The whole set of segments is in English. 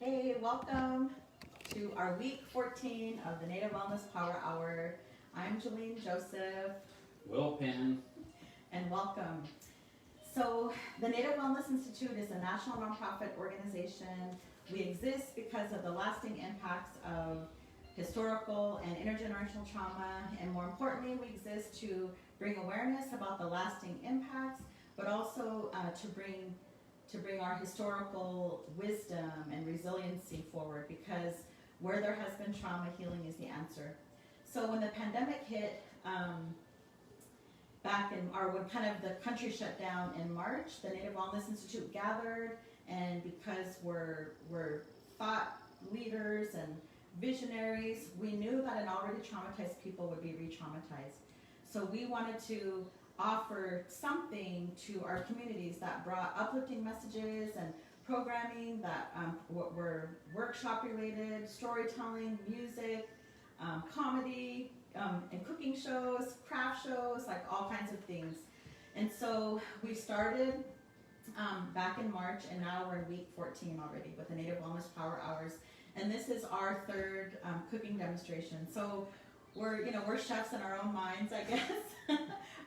Hey, welcome to our week 14 of the Native Wellness Power Hour. I'm Jillene Joseph. Will Penn. And welcome. So, the Native Wellness Institute is a national nonprofit organization. We exist because of the lasting impacts of historical and intergenerational trauma, and more importantly, we exist to bring awareness about the lasting impacts, but also to bring our historical wisdom and resiliency forward, because where there has been trauma, healing is the answer. So when the pandemic hit, when kind of the country shut down in March, the Native Wellness Institute gathered, and because we're thought leaders and visionaries, we knew that an already traumatized people would be re-traumatized. So we wanted to offer something to our communities that brought uplifting messages and programming that were workshop related, storytelling, music, comedy, and cooking shows, craft shows, like all kinds of things. And so we started back in March, and now we're in week 14 already with the Native Wellness Power Hours. And this is our third cooking demonstration. So we're chefs in our own minds, I guess,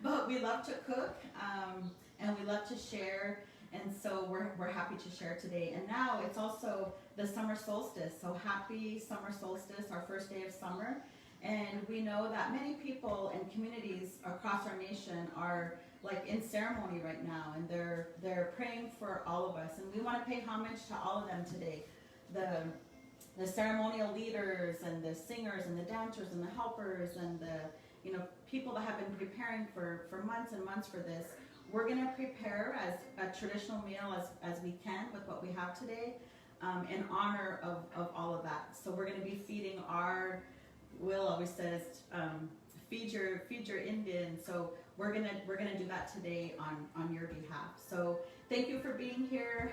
but we love to cook, and we love to share, and so we're happy to share today. And now it's also the summer solstice, so happy summer solstice, our first day of summer. And we know that many people and communities across our nation are like in ceremony right now, and they're praying for all of us, and we want to pay homage to all of them today. The ceremonial leaders and the singers and the dancers and the helpers and the people that have been preparing for months and months for this. We're going to prepare as a traditional meal as we can with what we have today, in honor of all of that. So we're going to be feeding Will always says, feed your Indian. So we're gonna do that today on your behalf. So thank you for being here.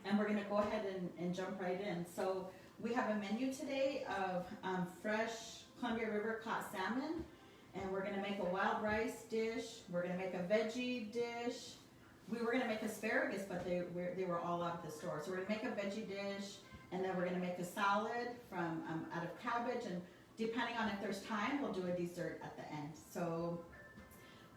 And we're gonna go ahead and jump right in. So we have a menu today of fresh Columbia River caught salmon, and we're gonna make a wild rice dish. We're gonna make a veggie dish. We were gonna make asparagus, but they were all out of the store. So we're gonna make a veggie dish, and then we're gonna make a salad from out of cabbage, and depending on if there's time, we'll do a dessert at the end. So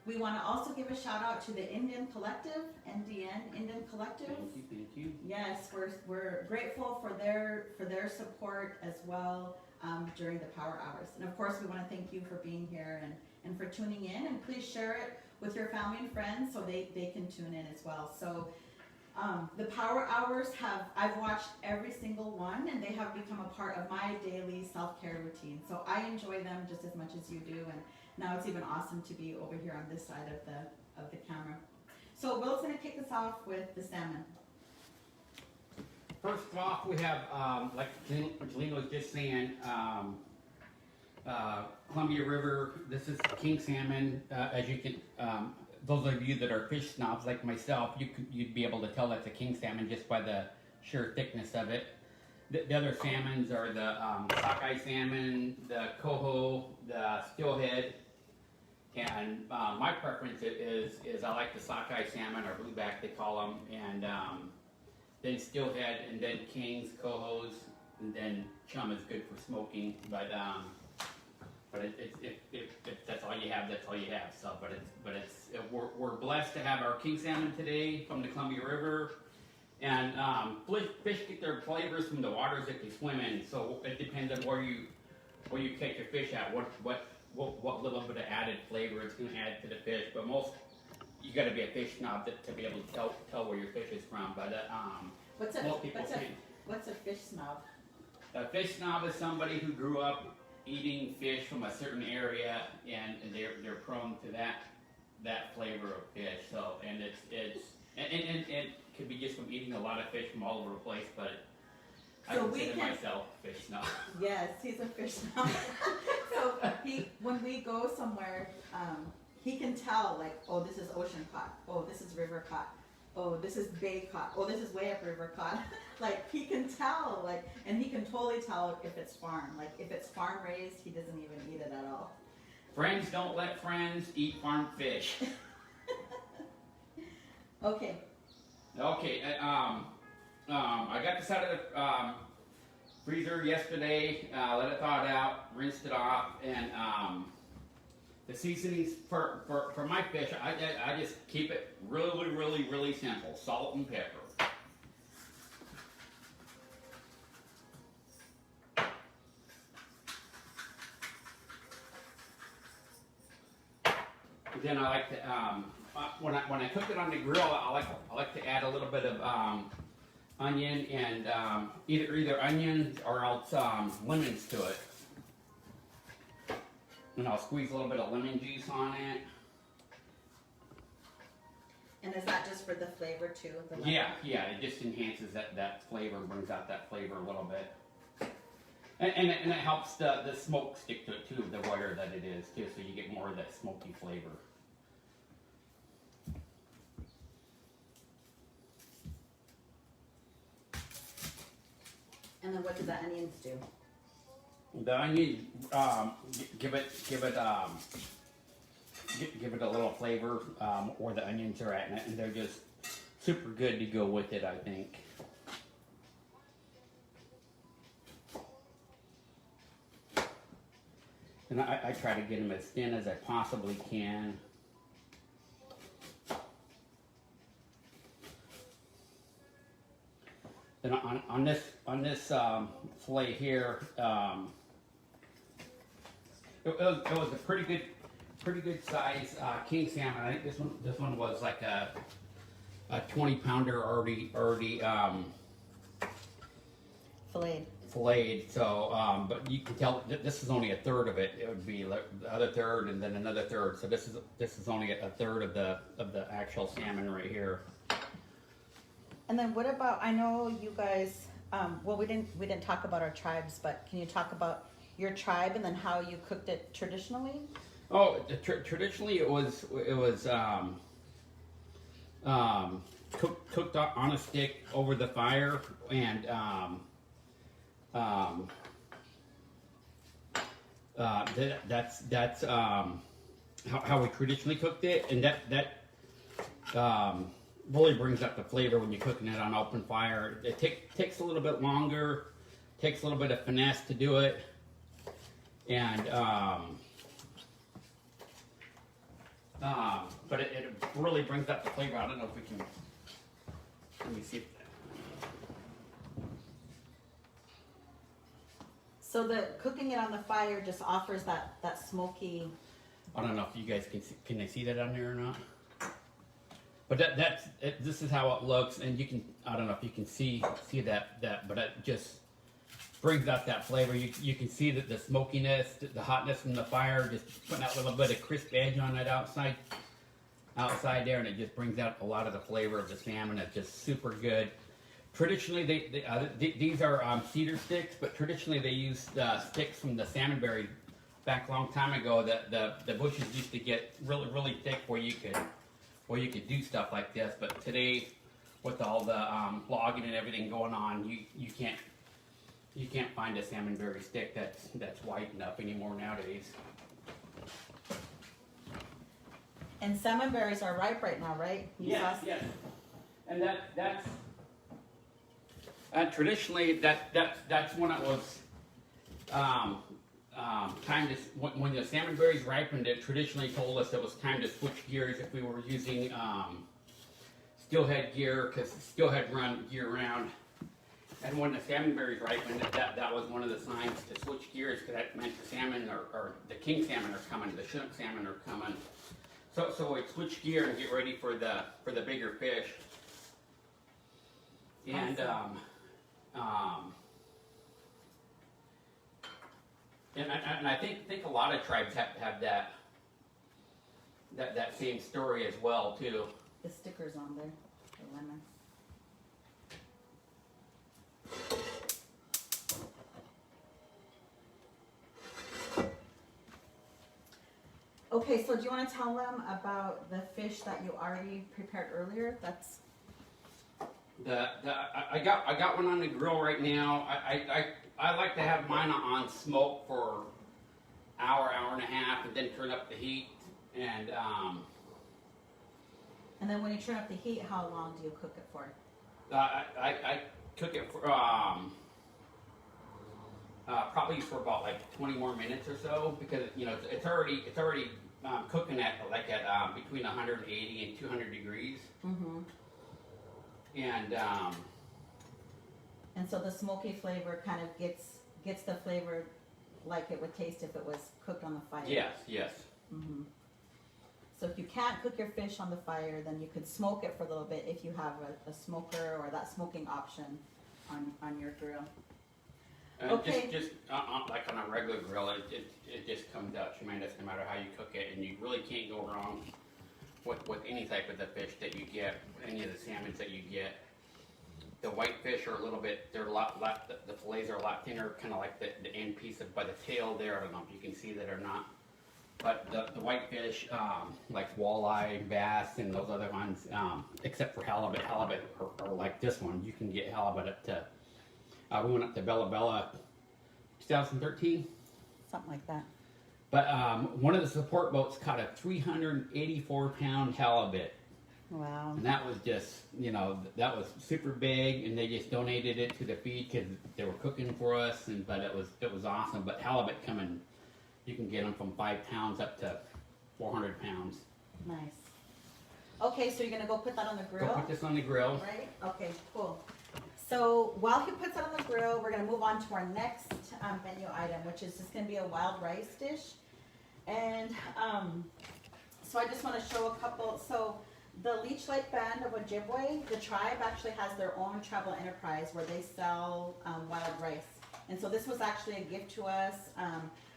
we want to also give a shout out to the Indian Collective, NDN, Indian Collective. Thank you. Yes, we're grateful for their support as well during the Power Hours. And of course, we want to thank you for being here and for tuning in. And please share it with your family and friends so they can tune in as well. So the Power Hours I've watched every single one, and they have become a part of my daily self-care routine. So I enjoy them just as much as you do, and now it's even awesome to be over here on this side of the camera. So Will's gonna kick us off with the salmon. First off, we have, like Jillene was just saying, Columbia River. This is king salmon. As you can, those of you that are fish snobs like myself, you'd be able to tell that's a king salmon just by the sheer thickness of it. The other salmons are the sockeye salmon, the coho, the steelhead, and my preference is I like the sockeye salmon, or blueback they call them, and then steelhead, and then kings, cohos, and then chum is good for smoking, but if that's all you have, that's all you have. So, we're blessed to have our king salmon today from the Columbia River, and fish get their flavors from the waters that they swim in. So it depends on where you catch your fish at, what little bit of added flavor it's going to add to the fish. But you got to be a fish snob to be able to tell where your fish is from. But What's a fish snob? A fish snob is somebody who grew up eating fish from a certain area, and they're prone to that flavor of fish. So, and it could be just from eating a lot of fish from all over the place, but I consider myself a fish snob. Yes, he's a fish snob. So when we go somewhere, he can tell, like, oh, this is ocean caught. Oh, this is river caught. Oh, this is bay caught. Oh, this is way up river caught. Like, he can tell, like, and he can totally tell if it's farm. Like, if it's farm raised, he doesn't even eat it at all. Friends don't let friends eat farm fish. Okay. Okay. I got this out of the freezer yesterday. Let it thaw it out, rinsed it off, and the seasonings for my fish, I just keep it really simple: salt and pepper. Then I like to when I cook it on the grill, I like to add a little bit of onion and either onions or else lemons to it. And I'll squeeze a little bit of lemon juice on it. And is that just for the flavor too? The lemon? Yeah, it just enhances that flavor, brings out that flavor a little bit. And it helps the smoke stick to it too, the whiter that it is too, so you get more of that smoky flavor. And then what do the onions do? The onion, give it a little flavor where the onions are at, and they're just super good to go with it, I think. And I try to get them as thin as I possibly can. Then on this fillet here, it was a pretty good size king salmon. I think this one was like a 20-pounder already filleted. So, but you can tell this is only a third of it. It would be the other third, and then another third. So this is only a third of the actual salmon right here. And then what about? I know you guys. Well, we didn't talk about our tribes, but can you talk about your tribe and then how you cooked it traditionally? Oh, traditionally it was cooked on a stick over the fire, and that's how we traditionally cooked it, and that really brings up the flavor when you're cooking it on open fire. It takes a little bit longer, takes a little bit of finesse to do it, and but it really brings up the flavor. I don't know if we can. Let me see. So the cooking it on the fire just offers that smoky. I don't know if you guys can they see that on there or not. But this is how it looks, and you can, I don't know if you can see that, but it just brings out that flavor. You can see that the smokiness, the hotness from the fire, just putting that little bit of crisp edge on that outside there, and it just brings out a lot of the flavor of the salmon. It's just super good. Traditionally, these are cedar sticks, but traditionally they used sticks from the salmonberry back a long time ago. The bushes used to get really thick where you could do stuff like this, but today, with all the logging and everything going on, you can't find a salmonberry stick that's wide enough anymore nowadays. And salmon berries are ripe right now, right? Yes. And that's traditionally that's when it was time to, when the salmon berries ripened, it traditionally told us it was time to switch gears if we were using steelhead gear, because steelhead run year round. And when the salmon berries ripened, that was one of the signs to switch gears, because that meant the salmon or the king salmon are coming, the chinook salmon are coming. So we switch gear and get ready for the bigger fish. And And I think a lot of tribes have that same story as well too. The stickers on there, the lemon. Okay, so do you want to tell them about the fish that you already prepared earlier? That's I got one on the grill right now. I like to have mine on smoke for hour and a half, and then turn up the heat. And then when you turn up the heat, how long do you cook it for? I cook it for probably for about like 20 more minutes or so, because you know it's already cooking at like at between 180 and 200 degrees. Mm-hmm. And so the smoky flavor kind of gets the flavor like it would taste if it was cooked on the fire. yes, yes. Mm-hmm. So if you can't cook your fish on the fire, then you could smoke it for a little bit if you have a smoker or that smoking option on your grill. And Okay. just like on a regular grill, it just comes out tremendous no matter how you cook it, and you really can't go wrong with any type of the fish that you get, any of the salmons that you get. The white fish are a little bit, they're a lot the fillets are a lot thinner, kind of like the end piece by the tail there. I don't know if you can see that or not. But the white fish, like walleye, bass, and those other ones, except for halibut or like this one, you can get halibut up to, we went up to Bella Bella 2013. Something like that. But one of the support boats caught a 384-pound halibut. Wow. And that was just, you know, that was super big, and they just donated it to the feed because they were cooking for us, but it was awesome. But halibut coming, you can get them from 5 pounds up to 400 pounds. Nice. Okay, so you're gonna go put that on the grill? Go put this on the grill. Right? Okay, cool. So while he puts it on the grill, we're gonna move on to our next menu item, which is just gonna be a wild rice dish. And so I just wanna show a couple. So the Leech Lake Band of Ojibwe, the tribe actually has their own travel enterprise where they sell wild rice. And so this was actually a gift to us.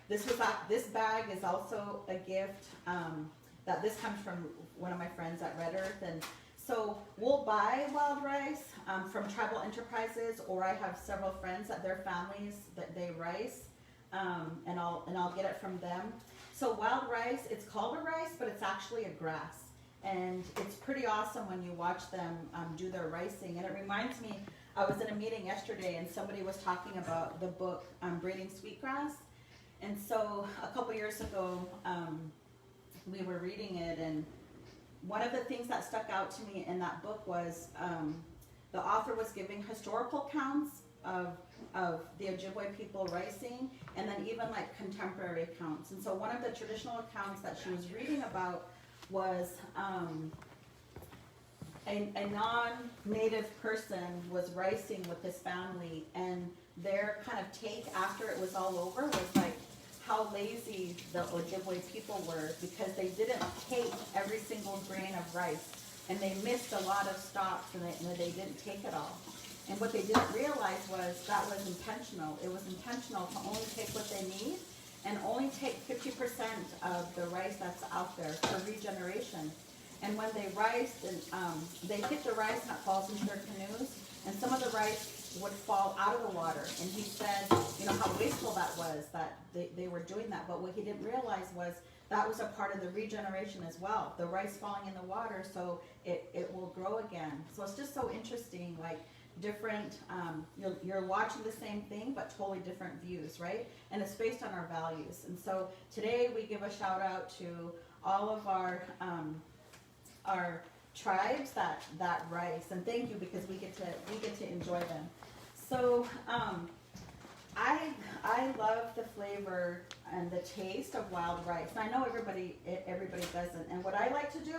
This bag is also a gift that this comes from one of my friends at Red Earth. And so we'll buy wild rice from tribal enterprises, or I have several friends that their families that they rice, and I'll get it from them. So wild rice, it's called a rice, but it's actually a grass. And it's pretty awesome when you watch them do their ricing. And it reminds me, I was in a meeting yesterday and somebody was talking about the book Breeding Sweetgrass. And so a couple years ago, we were reading it, and one of the things that stuck out to me in that book was the author was giving historical accounts of the Ojibwe people ricing, and then even like contemporary accounts. And so one of the traditional accounts that she was reading about was a non-native person was ricing with his family, and their kind of take after it was all over was like how lazy the Ojibwe people were, because they didn't take every single grain of rice, and they missed a lot of stalks, and they didn't take it all. And what they didn't realize was that was intentional. It was intentional to only take what they need, and only take 50% of the rice that's out there for regeneration. And when they riced, and they hit the rice and it falls into their canoes, and some of the rice would fall out of the water. And he said, you know, how wasteful that was, that they were doing that. But what he didn't realize was that was a part of the regeneration as well. The rice falling in the water, so it will grow again. So it's just so interesting, like different, you're watching the same thing, but totally different views, right? And it's based on our values. And so today we give a shout out to all of our tribes that rice, and thank you, because we get to enjoy them. So I love the flavor and the taste of wild rice. And I know everybody doesn't. And what I like to do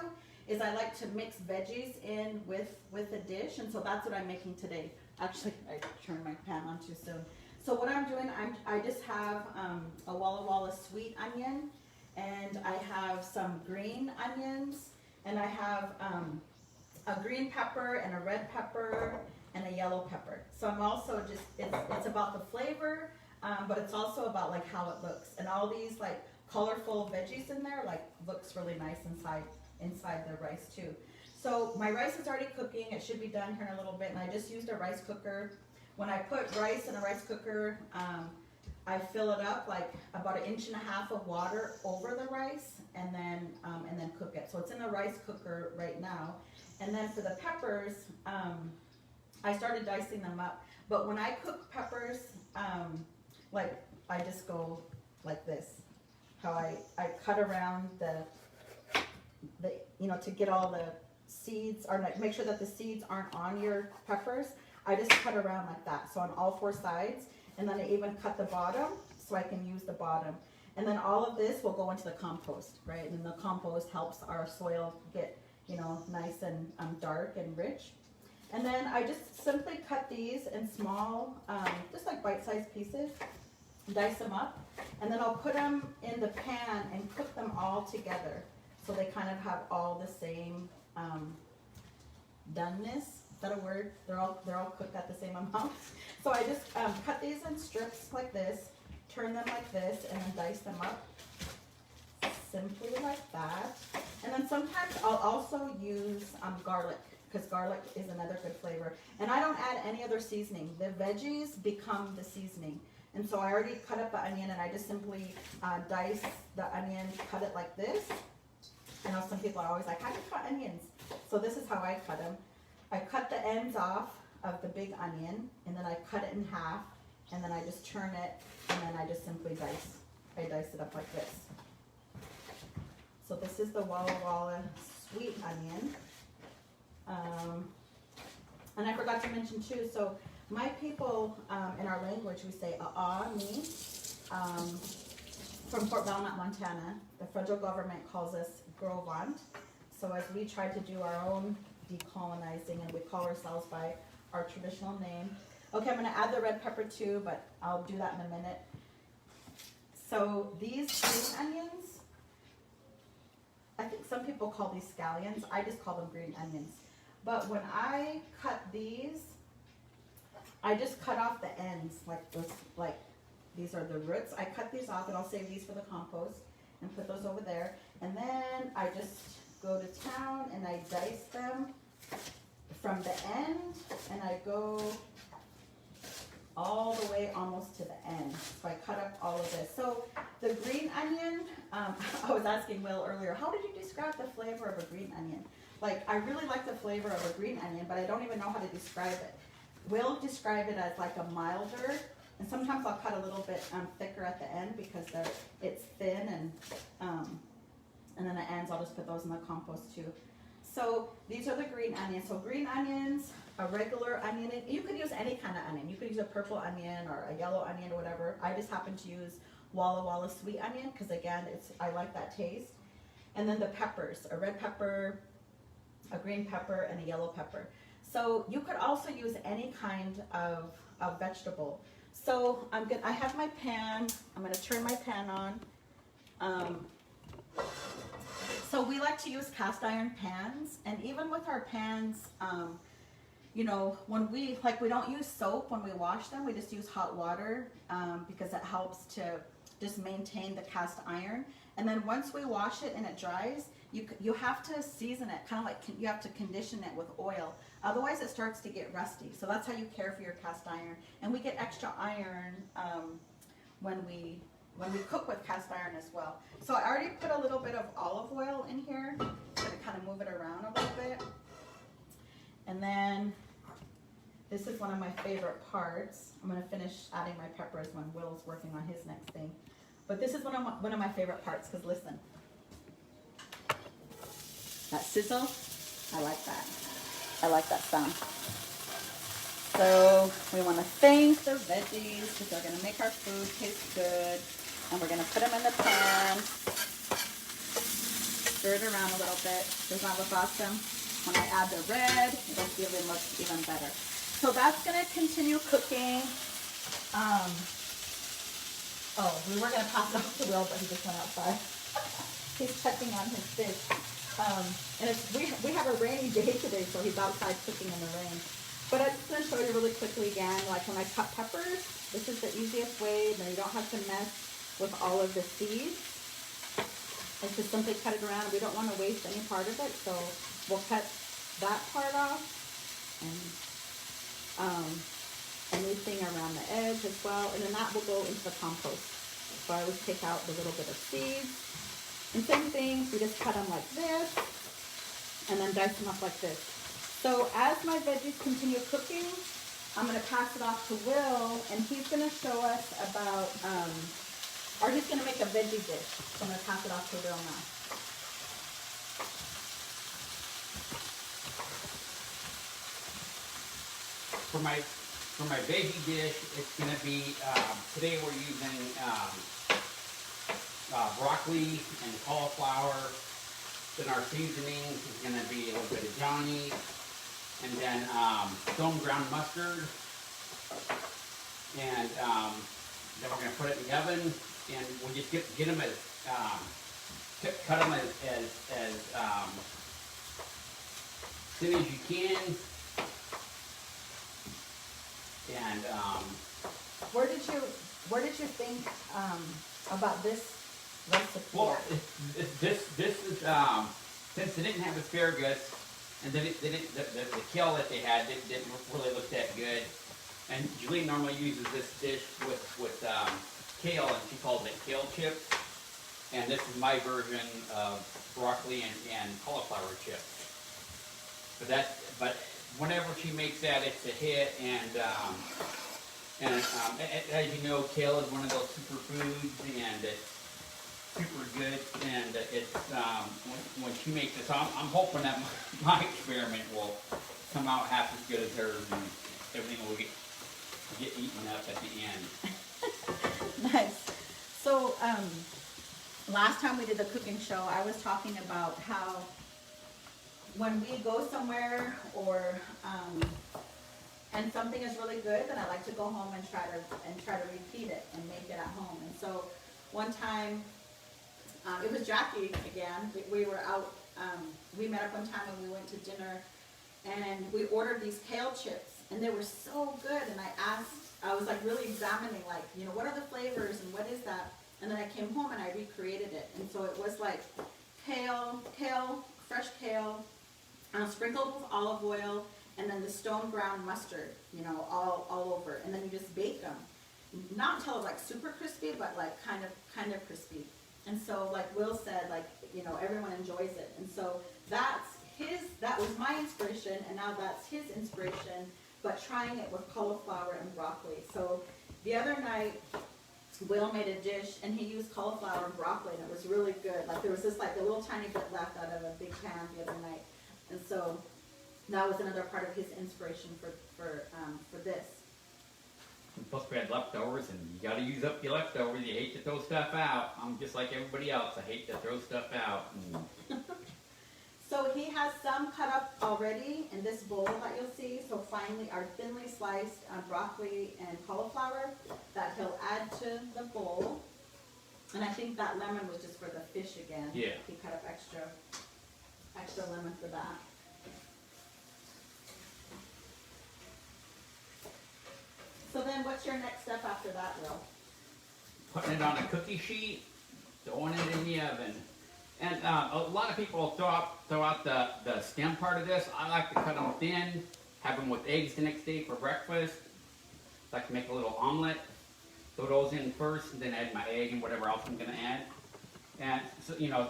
is I like to mix veggies in with the dish, and so that's what I'm making today. Actually, I turned my pan on too soon. So what I'm doing, I just have a Walla Walla sweet onion, and I have some green onions, and I have a green pepper and a red pepper and a yellow pepper. So I'm also just, it's about the flavor, but it's also about like how it looks. And all these like colorful veggies in there like looks really nice inside the rice too. So my rice is already cooking. It should be done here in a little bit, and I just used a rice cooker. When I put rice in a rice cooker, I fill it up like about 1.5 inches of water over the rice, and then cook it. So it's in the rice cooker right now. And then for the peppers, I started dicing them up. But when I cook peppers, like I just go like this, how I cut around the to get all seeds, or like make sure that the seeds aren't on your peppers, I just cut around like that. So on all 4 sides, and then I even cut the bottom so I can use the bottom. And then all of this will go into the compost, right? And the compost helps our soil get, you know, nice and dark and rich. And then I just simply cut these in small, just like bite-sized pieces, dice them up, and then I'll put them in the pan and cook them all together. So they kind of have all the same doneness. Is that a word? They're all cooked at the same amount. So I just cut these in strips like this, turn them like this, and then dice them up simply like that. And then sometimes I'll also use garlic, because garlic is another good flavor. And I don't add any other seasoning. The veggies become the seasoning. And so I already cut up the onion, and I just simply dice the onion, cut it like this. I know some people are always like, how do you cut onions? So this is how I cut them. I cut the ends off of the big onion, and then I cut it in half, and then I just turn it, and then I just simply dice. I dice it up like this. So this is the Walla Walla sweet onion. And I forgot to mention too, so my people, in our language, we say me. From Fort Belknap, Montana. The federal government calls us Grovant. So as we try to do our own decolonizing, and we call ourselves by our traditional name. Okay, I'm gonna add the red pepper too, but I'll do that in a minute. So these green onions, I think some people call these scallions. I just call them green onions. But when I cut these, I just cut off the ends like this, like these are the roots. I cut these off, and I'll save these for the compost and put those over there. And then I just go to town and I dice them from the end, and I go all the way almost to the end. So I cut up all of this. So the green onion, I was asking Will earlier, how did you describe the flavor of a green onion? Like, I really like the flavor of a green onion, but I don't even know how to describe it. Will describe it as like a milder, and sometimes I'll cut a little bit thicker at the end because it's thin, and then the ends I'll just put those in the compost too. So these are the green onions. So green onions, a regular onion. You could use any kind of onion. You could use a purple onion or a yellow onion or whatever. I just happen to use Walla Walla sweet onion because again, I like that taste. And then the peppers, a red pepper, a green pepper, and a yellow pepper. So you could also use any kind of vegetable. So I have my pan. I'm gonna turn my pan on. So we like to use cast iron pans, and even with our pans, you know, when we don't use soap when we wash them, we just use hot water because it helps to just maintain the cast iron. And then once we wash it and it dries, you have to season it, kind of like you have to condition it with oil. Otherwise it starts to get rusty. So that's how you care for your cast iron. And we get extra iron when we cook with cast iron as well. So I already put a little bit of olive oil in here. I'm gonna kind of move it around a little bit. And then this is one of my favorite parts. I'm gonna finish adding my peppers when Will's working on his next thing. But this is one of my favorite parts, because listen. That sizzle, I like that. I like that sound. So we want to thank the veggies because they're going to make our food taste good. And we're going to put them in the pan. Stir it around a little bit. Doesn't that look awesome? When I add the red, it'll even look even better. So that's going to continue cooking. Oh, we were going to pass it off to Will, but he just went outside. He's checking on his fish. And we have a rainy day today, so he's outside cooking in the rain. But I'm just going to show you really quickly again, like when I cut peppers, this is the easiest way. Then you don't have to mess with all of the seeds. It's just simply cut it around. We don't want to waste any part of it, so we'll cut that part off. And anything around the edge as well. And then that will go into the compost. So I always take out the little bit of seeds. And same thing, we just cut them like this, and then dice them up like this. So as my veggies continue cooking, I'm going to pass it off to Will, and he's going to show us about, or he's going to make a veggie dish. So I'm going to pass it off to Will now. for my veggie dish, it's gonna be today we're using broccoli and cauliflower. Then our seasoning is gonna be a little bit of Johnny, and then stone ground mustard, and then we're gonna put it in the oven, and we'll just get them as cut them as thin as you can. And where did you think about this recipe? well, this is since they didn't have asparagus, and they didn't the kale that they had didn't really look that good. And Jillene normally uses this dish with kale, and she calls it Kale Chips. And this is my version of broccoli and cauliflower chips. But whenever she makes that, it's a hit. And as you know, kale is one of those superfoods, and it's super good. And it's when she makes this, I'm hoping that my experiment will come out half as good as hers, and everything will get eaten up at the end. Nice. So last time we did the cooking show, I was talking about how when we go somewhere or and something is really good, then I like to go home and try to repeat it and make it at home. And so one time it was Jackie again. We were out. We met up one time and we went to dinner, and we ordered these kale chips, and they were so good. And I was like really examining, like, you know, what are the flavors and what is that? And then I came home and I recreated it. And so it was like kale, fresh kale, sprinkled with olive oil, and then the stone ground mustard, you know, all over. And then you just bake them. Not until like super crispy, but like kind of crispy. And so like Will said, like, you know, everyone enjoys it. And so that was my inspiration, and now that's his inspiration, but trying it with cauliflower and broccoli. So the other night, Will made a dish, and he used cauliflower and broccoli, and it was really good. Like there was just like a little tiny bit left out of a big pan the other night, and so that was another part of his inspiration for this. Plus we had leftovers, and you gotta use up your leftovers. You hate to throw stuff out. I'm just like everybody else. I hate to throw stuff out. So he has some cut up already in this bowl that you'll see. So finally, our thinly sliced broccoli and cauliflower that he'll add to the bowl. And I think that lemon was just for the fish again. Yeah. He cut up extra lemon for that. So then what's your next step after that, Will? Putting it on a cookie sheet, throwing it in the oven. And a lot of people throw out the stem part of this. I like to cut them thin, have them with eggs the next day for breakfast. Like to make a little omelet. Throw those in first, and then add my egg and whatever else I'm going to add. And so, you know,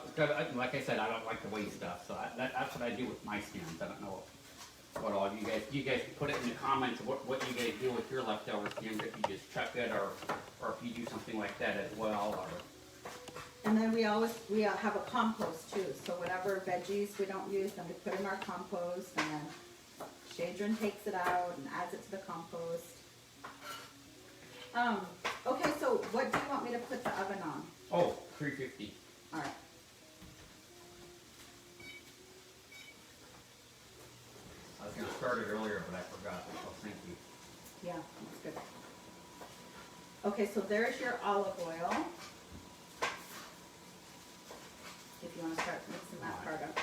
like I said, I don't like to waste stuff. So that's what I do with my stems. I don't know what all you guys put it in the comments what you guys do with your leftover stems, if you just chuck it or if you do something like that as well. Or and then we have a compost too. So whatever veggies we don't use, then we put in our compost, and then Shadron takes it out and adds it to the compost. Okay, so what do you want me to put the oven on? Oh, 350. All right. I was going to start it earlier, but I forgot. Oh, thank you. Yeah, that's good. Okay, so there's your olive oil. If you want to start mixing that part up.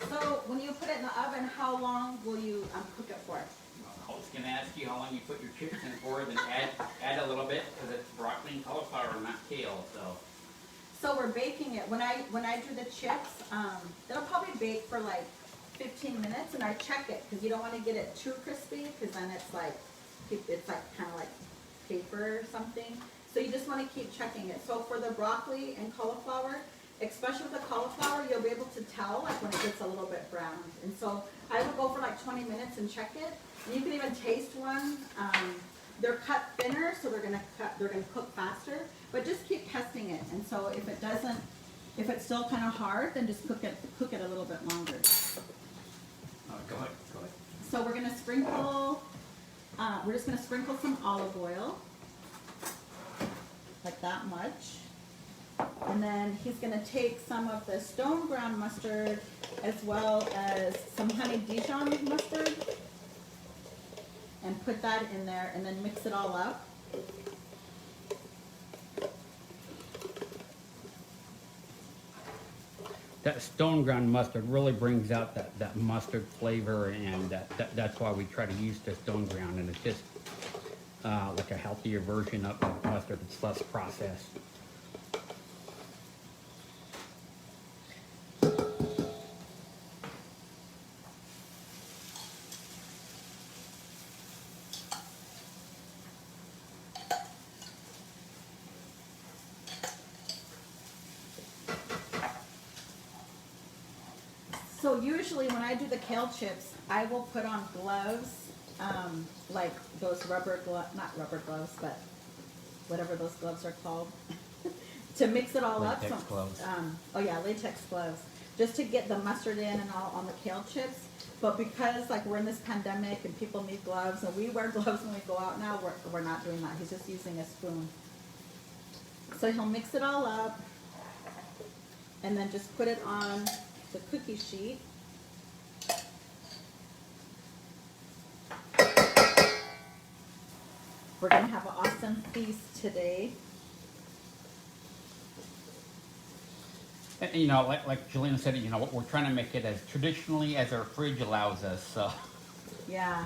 So when you put it in the oven, how long will you cook it for? I was going to ask you how long you put your chips in for, then add a little bit, because it's broccoli and cauliflower, not kale. So we're baking it. When I do the chips, it'll probably bake for like 15 minutes, and I check it because you don't want to get it too crispy, because then it's like kind of like paper or something. So you just want to keep checking it. So for the broccoli and cauliflower, especially with the cauliflower, you'll be able to tell like when it gets a little bit brown. And so I would go for like 20 minutes and check it. And you can even taste one. They're cut thinner, so they're gonna cook faster. But just keep testing it. And so if it's still kind of hard, then just cook it a little bit longer. Go ahead. So we're gonna sprinkle. We're just gonna sprinkle some olive oil, like that much. And then he's gonna take some of the stone ground mustard as well as some honey Dijon mustard and put that in there and then mix it all up. That stone ground mustard really brings out that mustard flavor, and that's why we try to use the stone ground, and it's just like a healthier version of mustard. It's less processed. So usually when I do the kale chips, I will put on gloves, like those not rubber gloves, but whatever those gloves are called, to mix it all up. Latex gloves. Oh yeah, latex gloves, just to get the mustard in and all on the kale chips. But because like we're in this pandemic and people need gloves, and we wear gloves when we go out now, we're not doing that. He's just using a spoon. So he'll mix it all up, and then just put it on the cookie sheet. We're gonna have an awesome feast today. And, like Jillene said, we're trying to make it as traditionally as our fridge allows us. So. Yeah,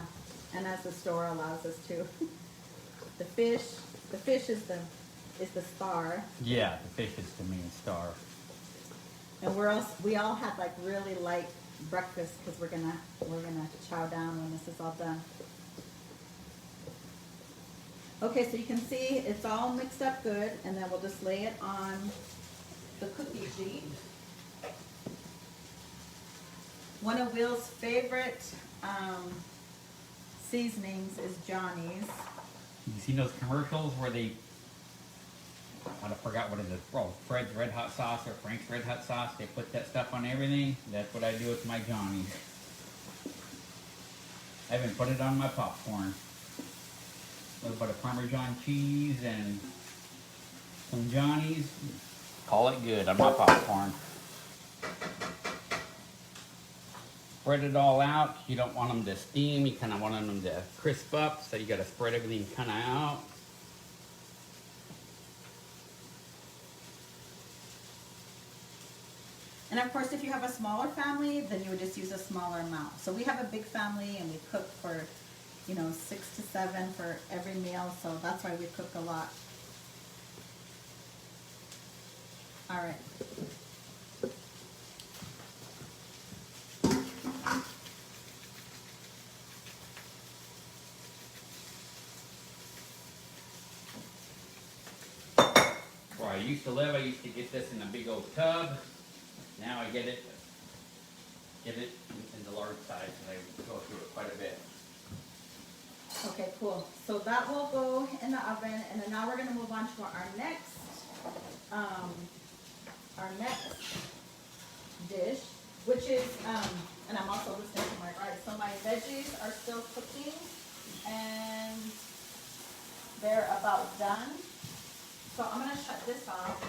and as the store allows us to. The fish is the star. Yeah, the fish is the main star. And we all had like really light breakfast because we're gonna chow down when this is all done. Okay, so you can see it's all mixed up good, and then we'll just lay it on the cookie sheet. One of Will's favorite seasonings is Johnny's. You seen those commercials where I forgot what it is. Oh, Fred's Red Hot Sauce or Frank's Red Hot Sauce. They put that stuff on everything. That's what I do with my Johnny's. I even put it on my popcorn. A little bit of Parmesan cheese and some Johnny's. Call it good on my popcorn. Spread it all out. You don't want them to steam. You kind of want them to crisp up. So you got to spread everything kind of out. And of course, if you have a smaller family, then you would just use a smaller amount. So we have a big family, and we cook for, 6 to 7 for every meal. So that's why we cook a lot. All right. Where I used to live, I used to get this in a big old tub. Now I get it in the large size, and I go through it quite a bit. Okay, cool. So that will go in the oven, and then now we're gonna move on to our next dish, which is, and I'm also listening to my right. So my veggies are still cooking, and they're about done. So I'm gonna shut this off.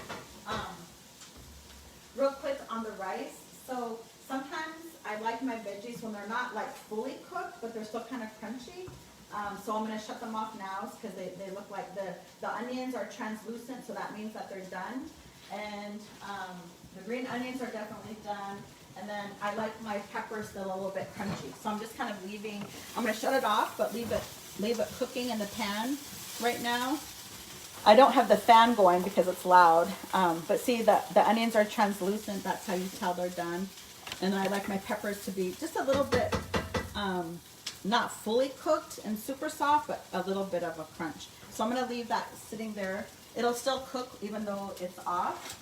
Real quick on the rice. So sometimes I like my veggies when they're not like fully cooked, but they're still kind of crunchy. So I'm gonna shut them off now because they look like the onions are translucent, so that means that they're done. And the green onions are definitely done. And then I like my peppers still a little bit crunchy. So I'm just kind of I'm gonna shut it off, but leave it cooking in the pan right now. I don't have the fan going because it's loud, but see the onions are translucent. That's how you tell they're done. And I like my peppers to be just a little bit, not fully cooked and super soft, but a little bit of a crunch. So I'm gonna leave that sitting there. It'll still cook even though it's off.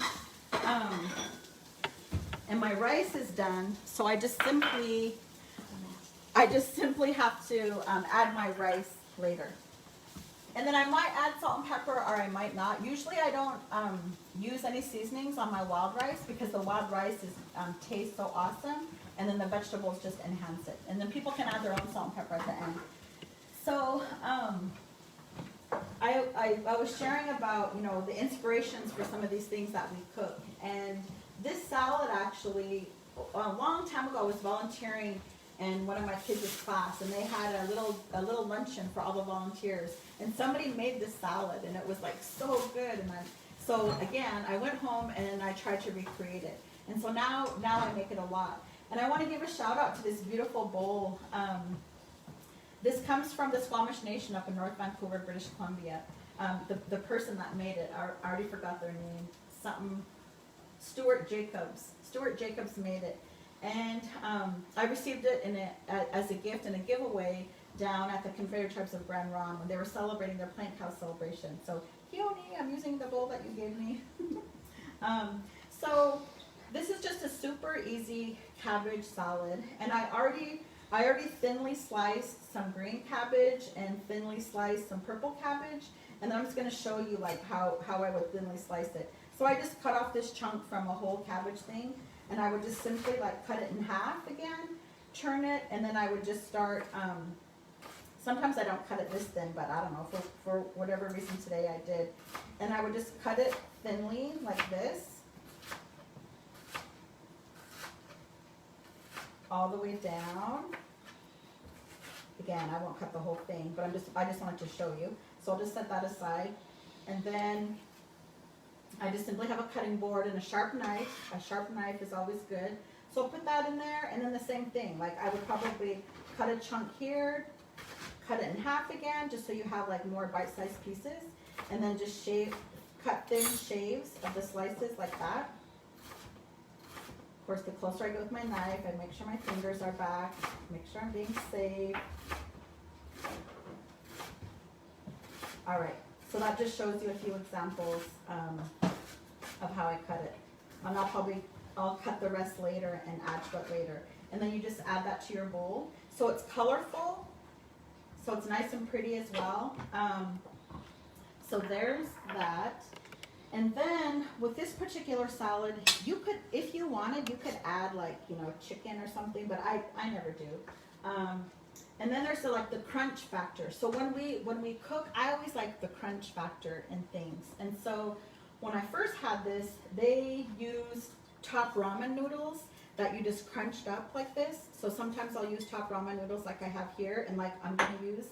And my rice is done, so I just simply have to add my rice later. And then I might add salt and pepper, or I might not. Usually I don't use any seasonings on my wild rice because the wild rice tastes so awesome, and then the vegetables just enhance it. And then people can add their own salt and pepper at the end. So I was sharing about, you know, the inspirations for some of these things that we cook. And this salad actually, a long time ago, I was volunteering in one of my kids' class, and they had a little luncheon for all the volunteers. And somebody made this salad, and it was like so good. And so again, I went home and I tried to recreate it. And so now I make it a lot. And I want to give a shout out to this beautiful bowl. This comes from the Squamish Nation up in North Vancouver, British Columbia. The person that made it, I already forgot their name. Something, Stuart Jacobs. Stuart Jacobs made it. And I received it as a gift and a giveaway down at the Confederate Tribes of Grand Ronde when they were celebrating their Plant House celebration. So, Keone, I'm using the bowl that you gave me. So, this is just a super easy cabbage salad. And I already thinly sliced some green cabbage and thinly sliced some purple cabbage. And then I'm just going to show you like how I would thinly slice it. So I just cut off this chunk from a whole cabbage thing. And I would just simply like cut it in half again, turn it, and then I would just start, sometimes I don't cut it this thin, but I don't know, for whatever reason today I did. And I would just cut it thinly like this, all the way down. Again, I won't cut the whole thing, but I just wanted to show you. So I'll just set that aside. And then I just simply have a cutting board and a sharp knife. A sharp knife is always good. So I'll put that in there, and then the same thing. Like I would probably cut a chunk here, cut it in half again, just so you have like more bite-sized pieces, and then just cut thin shaves of the slices like that. Of course, the closer I go with my knife, I make sure my fingers are back, make sure I'm being safe. All right. So that just shows you a few examples of how I cut it. And I'll cut the rest later and add to it later. And then you just add that to your bowl. So it's colorful, so it's nice and pretty as well. So there's that. And then with this particular salad, you could, if you wanted, you could add like, you know, chicken or something, but I never do. And then there's the crunch factor. So when we cook, I always like the crunch factor in things. And so when I first had this, they used top ramen noodles that you just crunched up like this. So sometimes I'll use top ramen noodles like I have here and like I'm gonna use.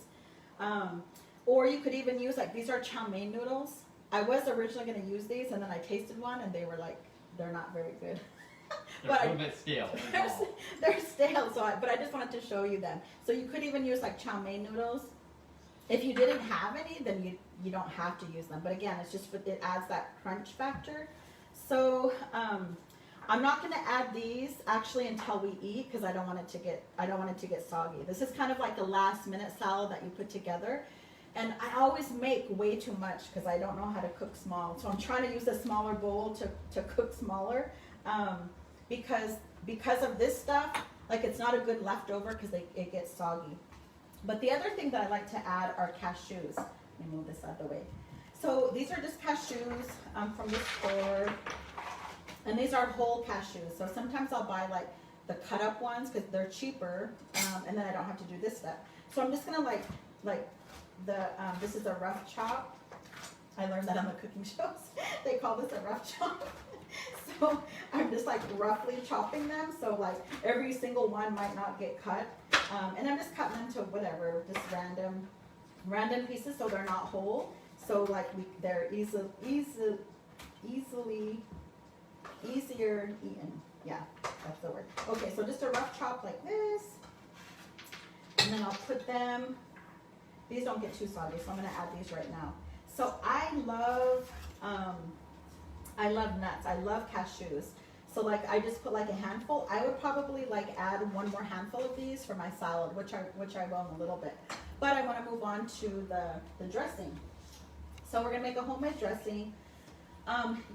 Or you could even use like, these are chow mein noodles. I was originally gonna use these, and then I tasted one and they were like, they're not very good. They're a little bit stale. They're stale, but I just wanted to show you them. So you could even use like chow mein noodles. If you didn't have any, then you don't have to use them. But again, it's just, it adds that crunch factor. So I'm not going to add these actually until we eat, because I don't want it to get soggy. This is kind of like a last minute salad that you put together. And I always make way too much because I don't know how to cook small. So I'm trying to use a smaller bowl to cook smaller. Because of this stuff, like it's not a good leftover because it gets soggy. But the other thing that I like to add are cashews. Let me move this out of the way. So these are just cashews from the store, and these are whole cashews. So sometimes I'll buy like the cut up ones because they're cheaper, and then I don't have to do this step. So I'm just gonna this is a rough chop. I learned that on the cooking shows. They call this a rough chop. So I'm just like roughly chopping them, so like every single one might not get cut, and I'm just cutting them to whatever, just random pieces, so they're not whole. So like they're easier eaten. Yeah, that's the word. Okay, so just a rough chop like this, and then I'll put them. These don't get too soggy, so I'm gonna add these right now. So I love nuts. I love cashews. So like I just put like a handful. I would probably like add one more handful of these for my salad, which I will in a little bit. But I want to move on to the dressing. So we're gonna make a homemade dressing.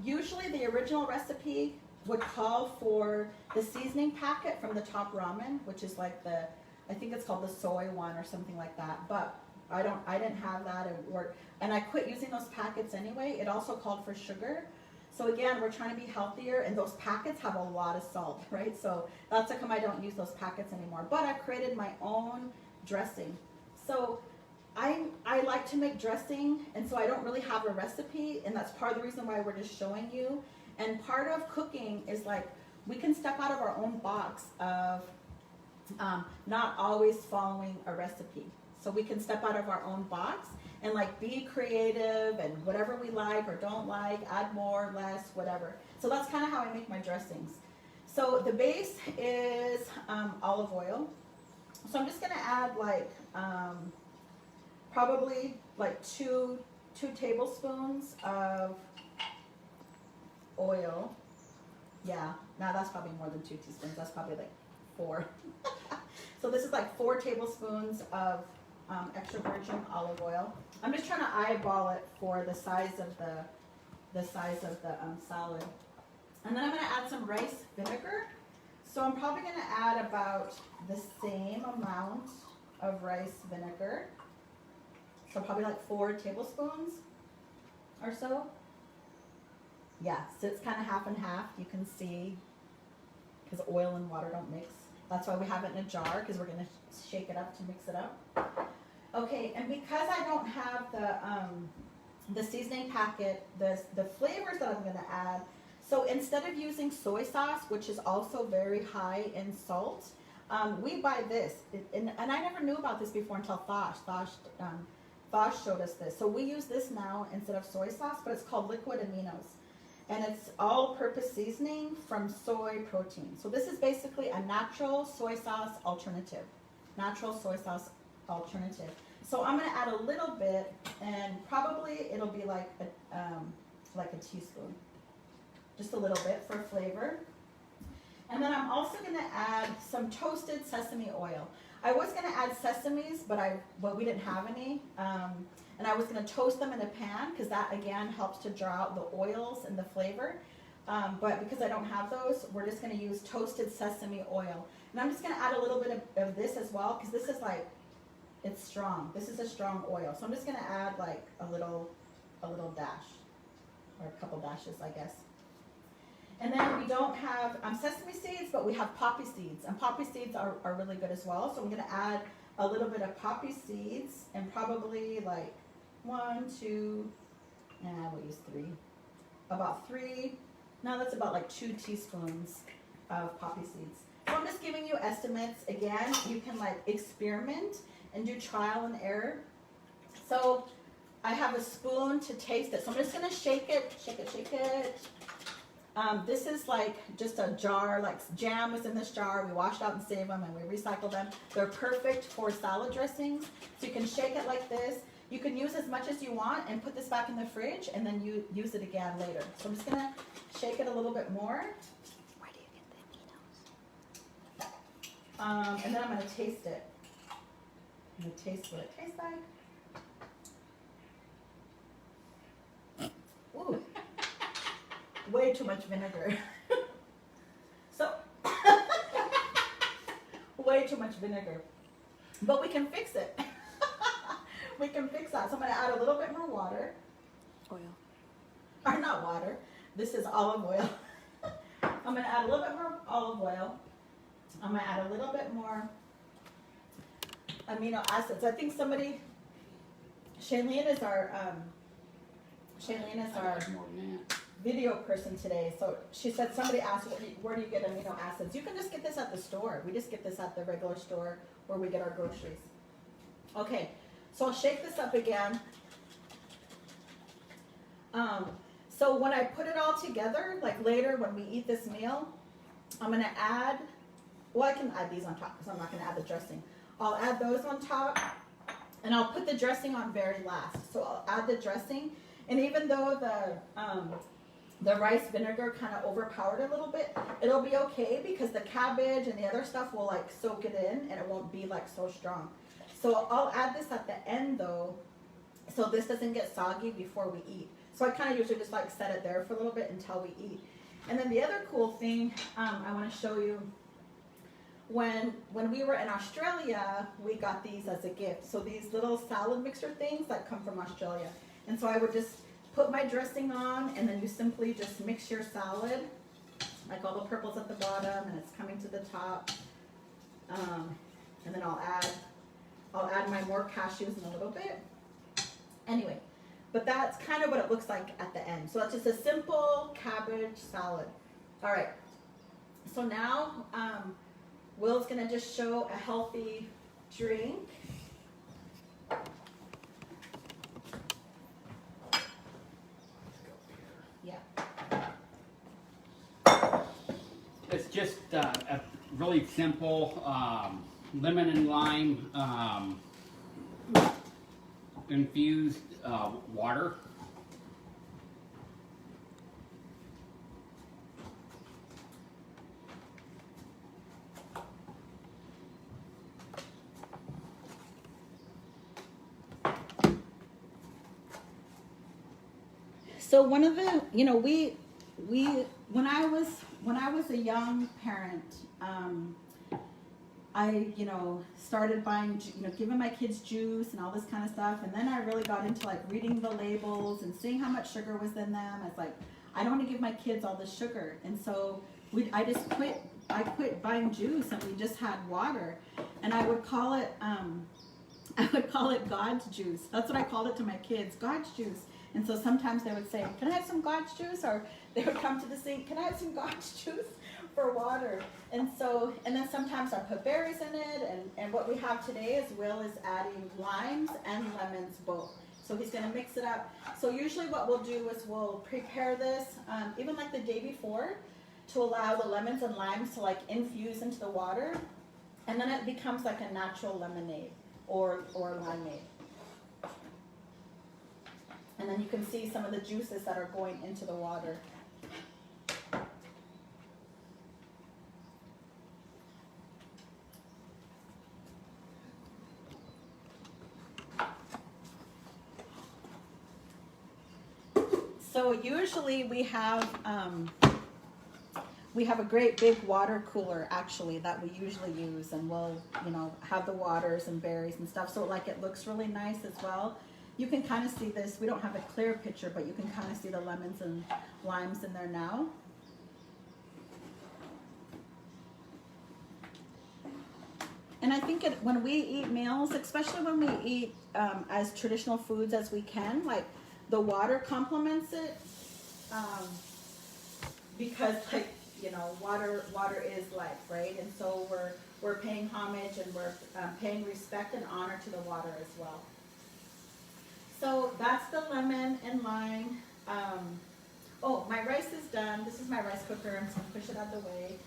Usually the original recipe would call for the seasoning packet from the Top Ramen, which is like I think it's called the soy one or something like that. But I didn't have that, and I quit using those packets anyway. It also called for sugar. So again, we're trying to be healthier, and those packets have a lot of salt, right? So that's how come I don't use those packets anymore. But I created my own dressing. So I like to make dressing, and so I don't really have a recipe, and that's part of the reason why we're just showing you. And part of cooking is like we can step out of our own box of not always following a recipe. So we can step out of our own box and like be creative and whatever we like or don't like, add more, less, whatever. So that's kind of how I make my dressings. So the base is olive oil. So I'm just gonna add like probably like two tablespoons of oil. Yeah, now that's probably more than 2 teaspoons. That's probably like 4. So this is like 4 tablespoons of extra virgin olive oil. I'm just trying to eyeball it for the size of the salad. And then I'm going to add some rice vinegar. So I'm probably going to add about the same amount of rice vinegar. So probably like 4 tablespoons or so. Yeah, so it's kind of half and half. You can see, because oil and water don't mix. That's why we have it in a jar, because we're going to shake it up to mix it up. Okay, and because I don't have the seasoning packet, the flavors that I'm going to add, so instead of using soy sauce, which is also very high in salt, we buy this. And I never knew about this before until Thosh showed us this. So we use this now instead of soy sauce, but it's called liquid aminos. And it's all-purpose seasoning from soy protein. So this is basically a natural soy sauce alternative. Natural soy sauce alternative. So I'm going to add a little bit, and probably it'll be like a teaspoon. Just a little bit for flavor. And then I'm also going to add some toasted sesame oil. I was going to add sesames, but we didn't have any. And I was going to toast them in a pan, because that again helps to draw out the oils and the flavor. But because I don't have those, we're just going to use toasted sesame oil. And I'm just going to add a little bit of this as well, because this is like, it's strong. This is a strong oil. So I'm just going to add like a little dash, or a couple dashes, I guess. And then we don't have sesame seeds, but we have poppy seeds. And poppy seeds are really good as well. So I'm going to add a little bit of poppy seeds, and probably like 1, 2, and we'll use 3. About 3. Now that's about like 2 teaspoons of poppy seeds. So I'm just giving you estimates. Again, you can like experiment and do trial and error. So I have a spoon to taste it. So I'm just going to shake it. This is like just a jar, like jam was in this jar. We wash it out and save them, and we recycle them. They're perfect for salad dressings. So you can shake it like this. You can use as much as you want and put this back in the fridge, and then you use it again later. So I'm just going to shake it a little bit more. Where do you get the aminos? And then I'm going to taste it. I'm going to taste what it tastes like. Ooh. Way too much vinegar. So, way too much vinegar. But we can fix it. We can fix that. So I'm going to add a little bit more water. Oil. Or not water. This is olive oil. I'm going to add a little bit more olive oil. I'm going to add a little bit more amino acids. I think somebody, Jillene is our More than that. video person today. So she said somebody asked, where do you get amino acids? You can just get this at the store. We just get this at the regular store where we get our groceries. Okay, so I'll shake this up again. So when I put it all together, like later when we eat this meal, I'm going to add, well, I can add these on top because I'm not going to add the dressing. I'll add those on top, and I'll put the dressing on very last. So I'll add the dressing, and even though the rice vinegar kind of overpowered a little bit, it'll be okay because the cabbage and the other stuff will like soak it in, and it won't be like so strong. So I'll add this at the end though, so this doesn't get soggy before we eat. So I kind of usually just like set it there for a little bit until we eat. And then the other cool thing I want to show you, when we were in Australia, we got these as a gift. So these little salad mixer things that come from Australia. And so I would just put my dressing on, and then you simply just mix your salad, like all the purple's at the bottom and it's coming to the top. And then I'll add my more cashews in a little bit. Anyway, but that's kind of what it looks like at the end. So that's just a simple cabbage salad. All right, so now Will's gonna just show a healthy drink. Yeah. It's just a really simple lemon and lime infused water. So one of the, you know, we when I was a young parent, I, you know, started buying, you know, giving my kids juice and all this kind of stuff, and then I really got into like reading the labels and seeing how much sugar was in them. I was like, I don't want to give my kids all this sugar, and so I quit buying juice, and we just had water, and I would call it God's juice. That's what I called it to my kids, God's juice. And so sometimes they would say, can I have some God's juice? Or they would come to the sink, can I have some God's juice for water? And then sometimes I put berries in it. And what we have today is Will is adding limes and lemons both. So he's gonna mix it up. So usually what we'll do is we'll prepare this, even like the day before, to allow the lemons and limes to like infuse into the water. And then it becomes like a natural lemonade or limeade. And then you can see some of the juices that are going into the water. So usually we have a great big water cooler actually that we usually use, and we'll, you know, have the waters and berries and stuff, so like it looks really nice as well. You can kind of see this. We don't have a clear picture, but you can kind of see the lemons and limes in there now. And I think when we eat meals, especially when we eat as traditional foods as we can, like the water complements it, because like, you know, water is life, right? And so we're paying homage and we're paying respect and honor to the water as well. So that's the lemon and lime. Oh, my rice is done. This is my rice cooker. I'm just gonna push it out of the way.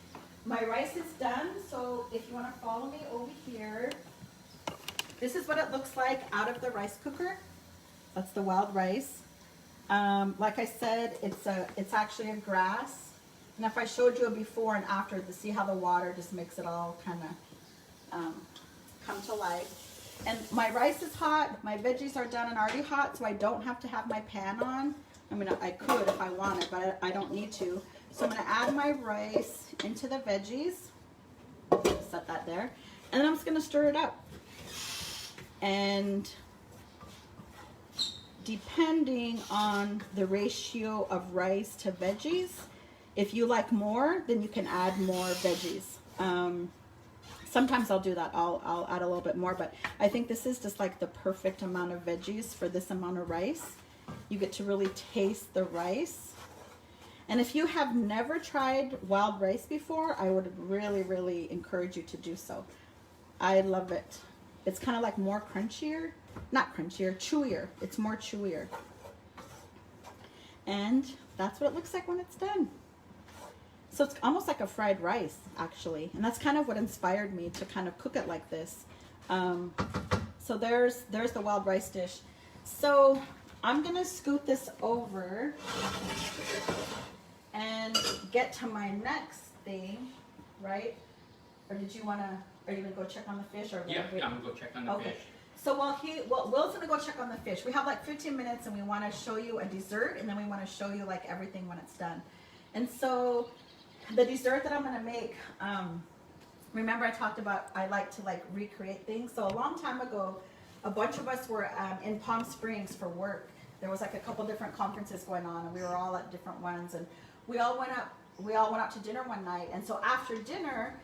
My rice is done, so if you want to follow me over here, this is what it looks like out of the rice cooker. That's the wild rice. Like I said, it's actually a grass. And if I showed you a before and after, to see how the water just makes it all kind of come to life. And my rice is hot, my veggies are done and already hot, so I don't have to have my pan on. I mean, I could if I wanted, but I don't need to. So I'm gonna add my rice into the veggies. Set that there. And then I'm just gonna stir it up. And depending on the ratio of rice to veggies, if you like more, then you can add more veggies. Sometimes I'll do that. I'll add a little bit more, but I think this is just like the perfect amount of veggies for this amount of rice. You get to really taste the rice. And if you have never tried wild rice before, I would really, really encourage you to do so. I love it. It's kind of like more crunchier, not crunchier, chewier. It's more chewier. And that's what it looks like when it's done. So it's almost like a fried rice, actually. And that's kind of what inspired me to kind of cook it like this. So there's the wild rice dish. So I'm gonna scoot this over and get to my next thing, right? Or did you wanna, are you gonna go check on the fish? Or Yeah, I'm gonna go check on the fish. So Will's gonna go check on the fish. We have like 15 minutes and we wanna show you a dessert and then we wanna show you like everything when it's done. And so the dessert that I'm gonna make, remember I talked about I like to like recreate things. So a long time ago, a bunch of us were in Palm Springs for work. There was like a couple different conferences going on and we were all at different ones, and we all went out to dinner one night. And so after dinner,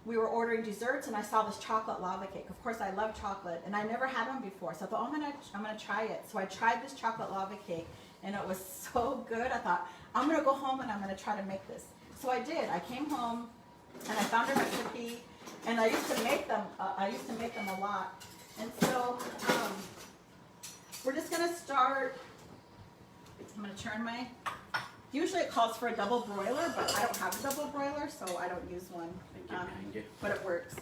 we were ordering desserts and I saw this chocolate lava cake. Of course I love chocolate and I never had one before. So I thought, oh, I'm gonna try it. So I tried this chocolate lava cake and it was so good. I thought, I'm gonna go home and I'm gonna try to make this. So I did. I came home and I found a recipe, and I used to make them. A lot. And so we're just gonna start. I'm gonna turn my. Usually it calls for a double broiler, but I don't have a double broiler, so I don't use one. But it works.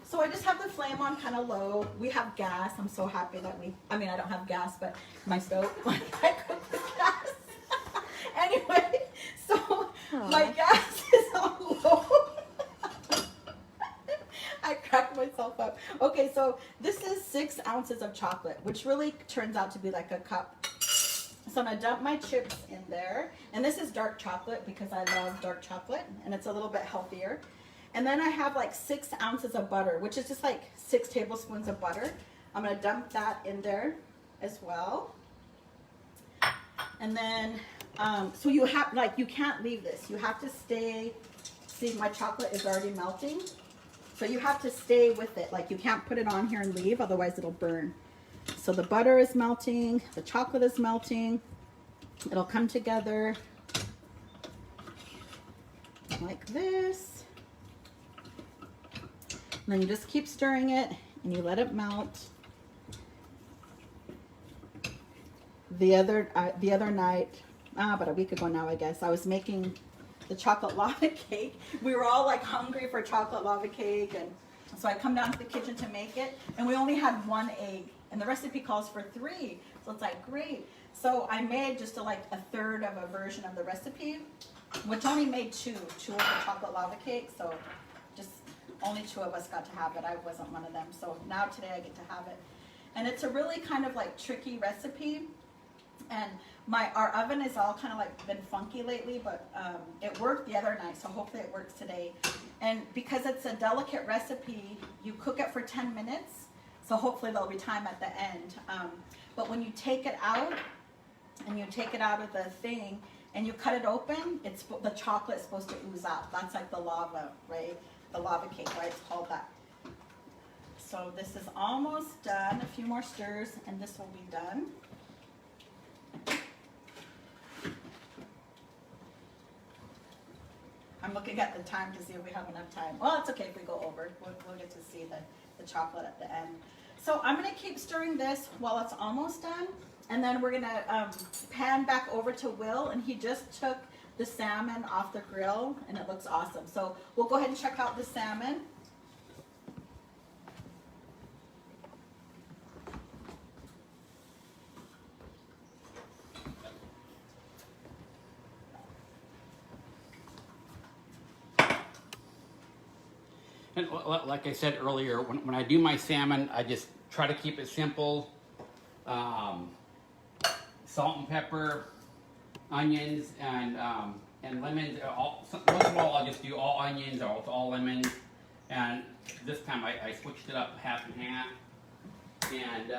So I just have the flame on kind of low. We have gas. I'm so happy that I don't have gas, but my stove, like I cook with gas. Anyway, so my gas is on low. I cracked myself up. Okay, so this is 6 ounces of chocolate, which really turns out to be like a cup. So I'm gonna dump my chips in there. And this is dark chocolate because I love dark chocolate and it's a little bit healthier. And then I have like 6 ounces of butter, which is just like 6 tablespoons of butter. I'm gonna dump that in there as well. And then, so you have, like, you can't leave this. You have to stay, see my chocolate is already melting. So you have to stay with it. Like you can't put it on here and leave, otherwise it'll burn. So the butter is melting, the chocolate is melting. It'll come together like this. And then you just keep stirring it and you let it melt. The other night, about a week ago now, I guess, I was making the chocolate lava cake. We were all like hungry for chocolate lava cake, and so I come down to the kitchen to make it, and we only had 1 egg, and the recipe calls for 3. So it's like, great. So I made just like a third of a version of the recipe, which only made two of the chocolate lava cake. So just only 2 of us got to have it. I wasn't one of them. So now today I get to have it. And it's a really kind of like tricky recipe. And our oven is all kind of like been funky lately, but it worked the other night, so hopefully it works today. And because it's a delicate recipe, you cook it for 10 minutes, so hopefully there'll be time at the end. But when you take it out, and you take it out of the thing, and you cut it open, the chocolate's supposed to ooze out. That's like the lava, right? The lava cake, right? It's called that. So this is almost done. A few more stirs, and this will be done. I'm looking at the time to see if we have enough time. Well, it's okay if we go over. We'll get to see the chocolate at the end. So I'm going to keep stirring this while it's almost done. And then we're going to pan back over to Will. And he just took the salmon off the grill. And it looks awesome. So we'll go ahead and check out the salmon. And like I said earlier, when I do my salmon, I just try to keep it simple. Salt and pepper, onions, and lemons. Most of all, I'll just do all onions or all lemons. And this time I switched it up half and half. And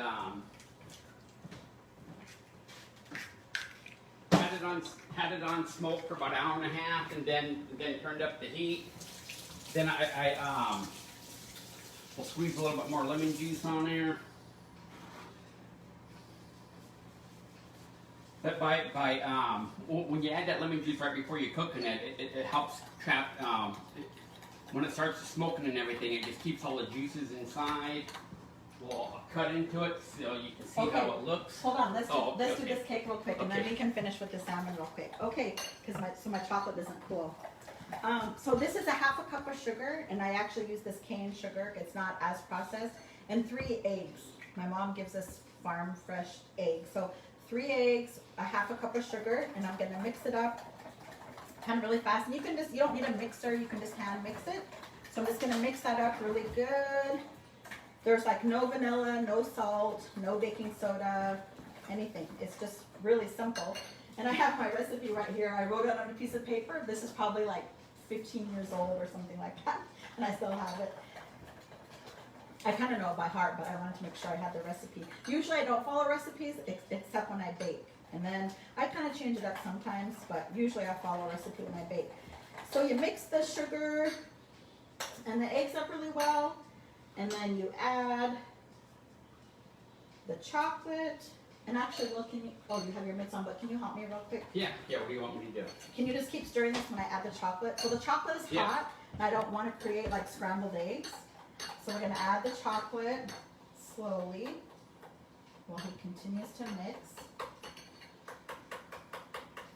had it on smoke for about 1.5 hours, and then turned up the heat. Then I will squeeze a little bit more lemon juice on there. But when you add that lemon juice right before you're cooking it, it helps trap, when it starts smoking and everything, it just keeps all the juices inside. We'll cut into it so you can see how it looks. Hold on, let's do this cake real quick, and then we can finish with the salmon real quick. Okay, because my chocolate doesn't cool. So this is a 1/2 cup of sugar, and I actually use this cane sugar. It's not as processed. And 3 eggs. My mom gives us farm fresh eggs. So 3 eggs, a 1/2 cup of sugar, and I'm gonna mix it up kind of really fast. And you don't need a mixer, you can just hand mix it. So I'm just gonna mix that up really good. There's like no vanilla, no salt, no baking soda, anything. It's just really simple. And I have my recipe right here. I wrote it on a piece of paper. This is probably like 15 years old or something like that, and I still have it. I kind of know it by heart, but I wanted to make sure I had the recipe. Usually I don't follow recipes except when I bake. And then I kind of change it up sometimes, but usually I follow a recipe when I bake. So you mix the sugar and the eggs up really well, and then you add the chocolate. And actually, Will, can you, oh, you have your mitts on, but can you help me real quick? Yeah, what do you want me to do? Can you just keep stirring this when I add the chocolate? So the chocolate is hot, and I don't want to create like scrambled eggs. So we're going to add the chocolate slowly while he continues to mix.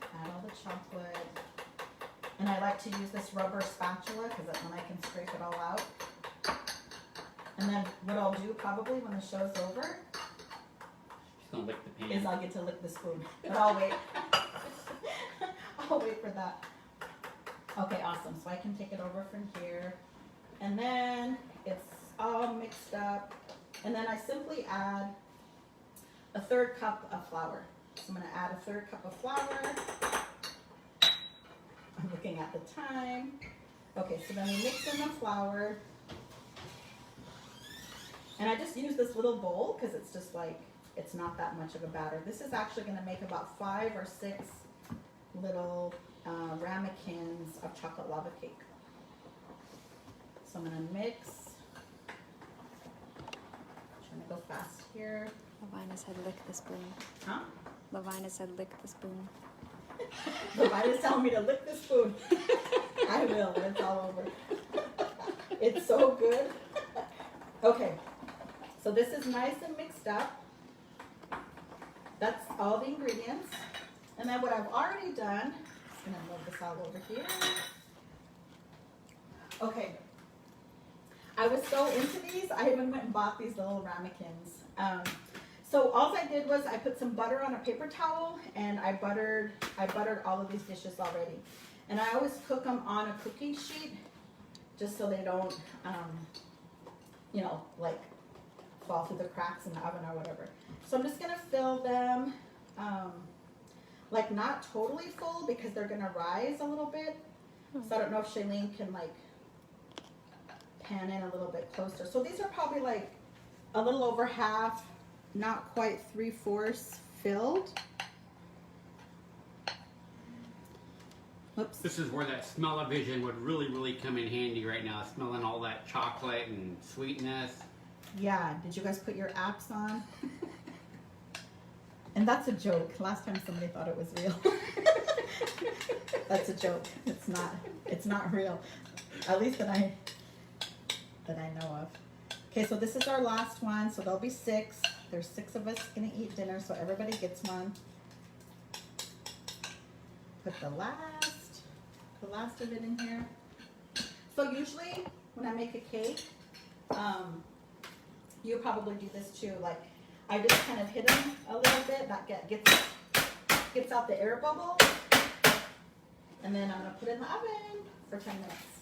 Add all the chocolate. And I like to use this rubber spatula because then I can scrape it all out. And then what I'll do probably when the show's over Don't lick the pan. is I'll get to lick the spoon. But I'll wait. I'll wait for that. Okay, awesome. So I can take it over from here. And then it's all mixed up. And then I simply add a 1/3 cup of flour. So I'm going to add a 1/3 cup of flour. I'm looking at the time. Okay, so then we mix in the flour. And I just use this little bowl because it's just like, it's not that much of a batter. This is actually going to make about 5 or 6 little ramekins of chocolate lava cake. So I'm going to mix. Trying to go fast here. Lavina said lick the spoon. Huh? Lavina said lick the spoon. Lavina's telling me to lick the spoon. I will when it's all over. It's so good. Okay, so this is nice and mixed up. That's all the ingredients. And then what I've already done, I'm gonna move this all over here. Okay. I was so into these, I even went and bought these little ramekins. So all I did was I put some butter on a paper towel and I buttered all of these dishes already. And I always cook them on a cookie sheet just so they don't, you know, like fall through the cracks in the oven or whatever. So I'm just gonna fill them, like not totally full because they're gonna rise a little bit. So I don't know if Jillene can like pan in a little bit closer. So these are probably like a little over half, not quite 3/4 filled. Oops. This is where that smell-o-vision would really come in handy right now, smelling all that chocolate and sweetness. Yeah, did you guys put your apps on? And that's a joke. Last time somebody thought it was real. That's a joke. It's not real. At least that I know of. Okay, so this is our last one. So there'll be 6. There's 6 of us gonna eat dinner, so everybody gets one. Put the last of it in here. So usually when I make a cake, you probably do this too. Like I just kind of hit them a little bit. That gets out the air bubble, and then I'm gonna put it in the oven for 10 minutes.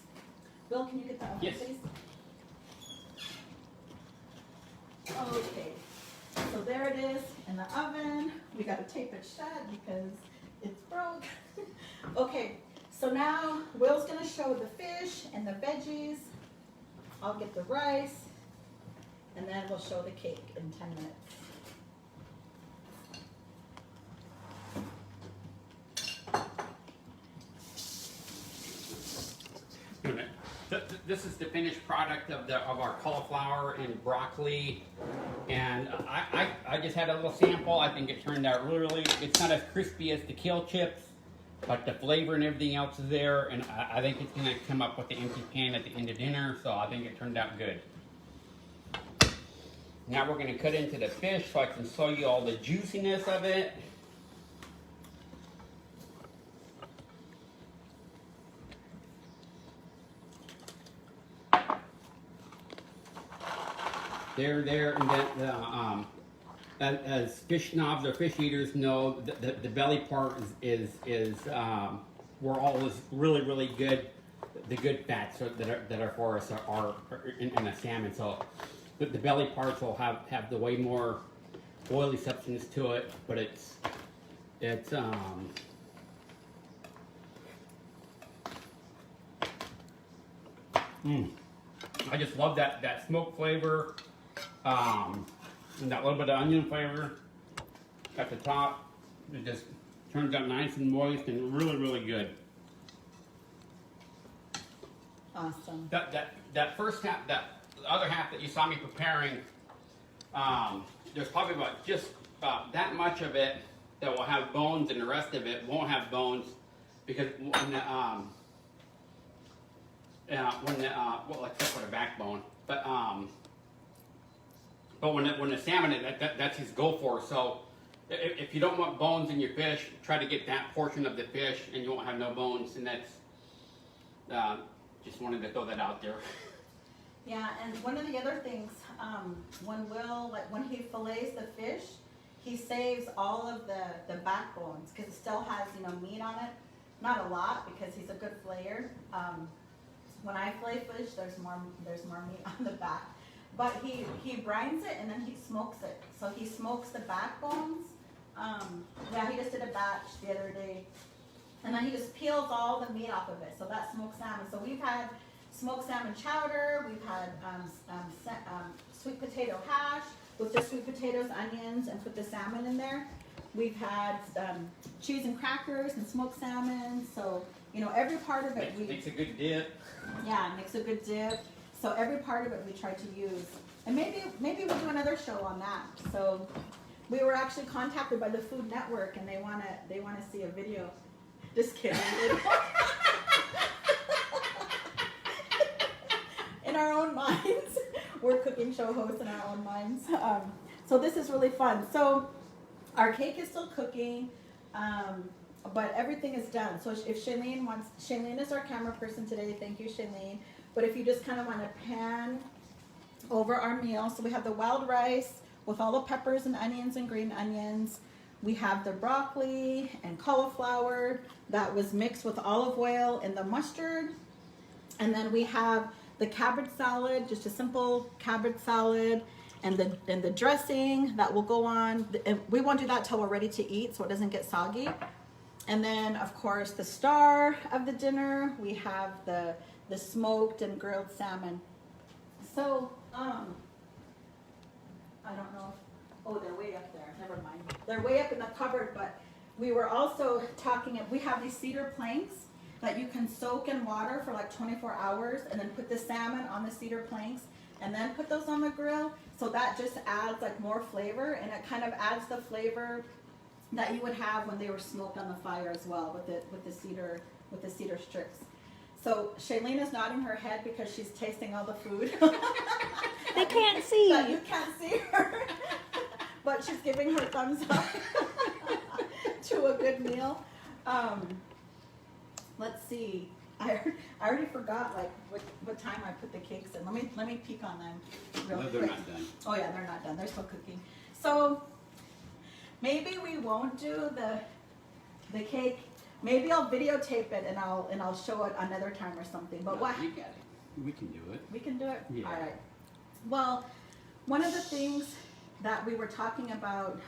Will, can you get the oven, yes, please? Okay, so there it is in the oven. We got to tape it shut because it's broke. Okay, so now Will's gonna show the fish and the veggies. I'll get the rice, and then we'll show the cake in 10 minutes. This is the finished product of our cauliflower and broccoli, and I just had a little sample. I think it turned out really. It's not as crispy as the Kale Chips, but the flavor and everything else is there, and I think it's gonna come up with the empty pan at the end of dinner. So I think it turned out good. Now we're gonna cut into the fish so I can show you all the juiciness of it. There, and then as fish snobs or fish eaters know, the belly part is where all is really good. The good fats that are for us are in the salmon. So the belly parts will have the way more oily substance to it, but it's I just love that smoke flavor, and that little bit of onion flavor at the top. It just turns out nice and moist and really, really good. Awesome. That first half, the other half that you saw me preparing, there's probably about just that much of it that will have bones, and the rest of it won't have bones, because when the well, except for the backbone, but when the salmon, that's his go for. So if you don't want bones in your fish, try to get that portion of the fish, and you won't have no bones. And that's just wanted to throw that out there. Yeah, and one of the other things, when he fillets the fish, he saves all of the backbones, because it still has, meat on it. Not a lot, because he's a good flayer. When I fillet fish, there's more meat on the back. But he brines it and then he smokes it. So he smokes the backbones. Yeah, he just did a batch the other day. And then he just peels all the meat off of it. So that's smoked salmon. So we've had smoked salmon chowder. We've had sweet potato hash with just sweet potatoes, onions, and put the salmon in there. We've had cheese and crackers and smoked salmon. So, every part of it. Makes a good dip. Yeah, it makes a good dip. So every part of it we try to use. And maybe we'll do another show on that. So we were actually contacted by the Food Network, and they wanna see a video. Just kidding. In our own minds. We're cooking show hosts in our own minds. So this is really fun. So our cake is still cooking, but everything is done. So if Jillene is our camera person today. Thank you, Jillene. But if you just kind of want to pan over our meal. So we have the wild rice with all the peppers and onions and green onions. We have the broccoli and cauliflower that was mixed with olive oil and the mustard. And then we have the cabbage salad, just a simple cabbage salad, and the dressing that will go on. We won't do that till we're ready to eat, so it doesn't get soggy. And then, of course, the star of the dinner, we have the smoked and grilled salmon. So, I don't know. Oh, they're way up there. Never mind. They're way up in the cupboard, but we were also talking, we have these cedar planks that you can soak in water for like 24 hours and then put the salmon on the cedar planks and then put those on the grill. So that just adds like more flavor, and it kind of adds the flavor that you would have when they were smoked on the fire as well with the cedar strips. So Jillene is nodding her head because she's tasting all the food. They can't see. But you can't see her. But she's giving her thumbs up to a good meal. Let's see. I already forgot like what time I put the cakes in. Let me peek on them real quick. They're not done. Oh yeah, they're not done. They're still cooking. So maybe we won't do the cake. Maybe I'll videotape it and I'll show it another time or something. But what? You got it. We can do it. We can do it? Yeah. All right. Well, one of the things that we were talking about,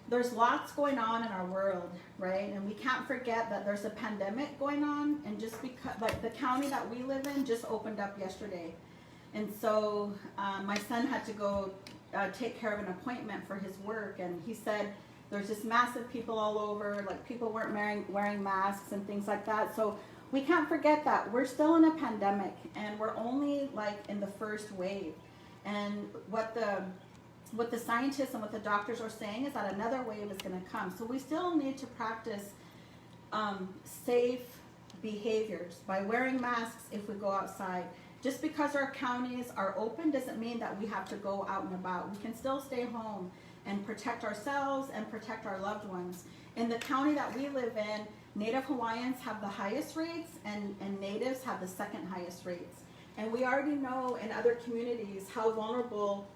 there's lots going on in our world, right? And we can't forget that there's a pandemic going on, and just because, like, the county that we live in just opened up yesterday. And so my son had to go take care of an appointment for his work, and he said there's just massive people all over, like people weren't wearing masks and things like that. So we can't forget that we're still in a pandemic, and we're only like in the first wave. And what the scientists and what the doctors are saying is that another wave is going to come. So we still need to practice safe behaviors by wearing masks if we go outside. Just because our counties are open doesn't mean that we have to go out and about. We can still stay home and protect ourselves and protect our loved ones. In the county that we live in, Native Hawaiians have the highest rates, and Natives have the second highest rates. And we already know in other communities how vulnerable